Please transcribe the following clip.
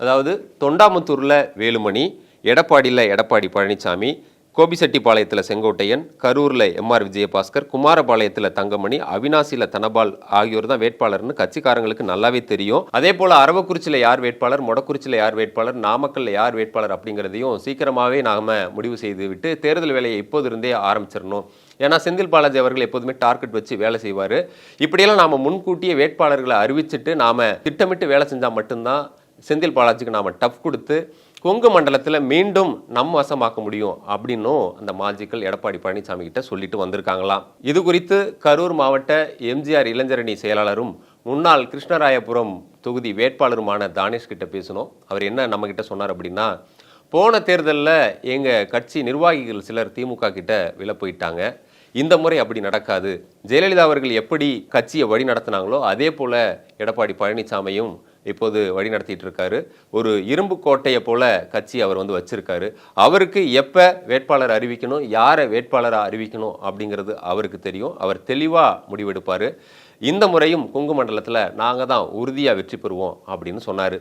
அதாவது தொண்டாமுத்தூரில் வேலுமணி, எடப்பாடியில் எடப்பாடி பழனிசாமி, கோபிசெட்டிப்பாளையத்தில் செங்கோட்டையன், கரூரில் எம்ஆர் விஜயபாஸ்கர், குமாரபாளையத்தில் தங்கமணி, அவினாசியில் தனபால் ஆகியோர் தான் வேட்பாளர்னு கட்சிக்காரங்களுக்கு நல்லாவே தெரியும். அதே போல் அரவக்குறிச்சியில் யார் வேட்பாளர், மொடக்குறிச்சியில் யார் வேட்பாளர், நாமக்கல்ல யார் வேட்பாளர் அப்படிங்கிறதையும் சீக்கிரமாகவே நாம் முடிவு செய்து விட்டு தேர்தல் வேலையை இப்போது இருந்தே ஆரம்பிச்சிடணும். ஏன்னா செந்தில் பாலாஜி அவர்கள் எப்போதுமே டார்கெட் வச்சு வேலை செய்வார். இப்படியெல்லாம் நாம் முன்கூட்டியே வேட்பாளர்களை அறிவிச்சுட்டு நாம் திட்டமிட்டு வேலை செஞ்சால் மட்டும்தான் செந்தில் பாலாஜிக்கு நாம் டஃப் கொடுத்து கொங்கு மண்டலத்தில் மீண்டும் நம் வசமாக்க முடியும் அப்படின்னும் அந்த மாஜிக்கள் எடப்பாடி பழனிசாமி கிட்ட சொல்லிட்டு வந்திருக்காங்களாம். இது குறித்து கரூர் மாவட்ட எம்ஜிஆர் இளைஞரணி செயலாளரும் முன்னாள் கிருஷ்ணராயபுரம் தொகுதி வேட்பாளருமான தானேஷ் கிட்ட பேசணும். அவர் என்ன நம்ம கிட்ட சொன்னார் அப்படின்னா, போன தேர்தலில் எங்கள் கட்சி நிர்வாகிகள் சிலர் திமுக கிட்ட விலை போயிட்டாங்க. இந்த முறை அப்படி நடக்காது. ஜெயலலிதா அவர்கள் எப்படி கட்சியை வழி நடத்தினாங்களோ அதே போல எடப்பாடி பழனிசாமியும் இப்போது வழி நடத்திட்டு இருக்காரு. ஒரு இரும்பு கோட்டையை போல கட்சி அவர் வச்சிருக்காரு. அவருக்கு எப்போ வேட்பாளர் அறிவிக்கணும், யாரை வேட்பாளராக அறிவிக்கணும் அப்படிங்கிறது அவருக்கு தெரியும். அவர் தெளிவாக முடிவெடுப்பார். இந்த முறையும் கொங்கு மண்டலத்தில் நாங்கள் தான் உறுதியாக வெற்றி பெறுவோம் அப்படின்னு சொன்னார்.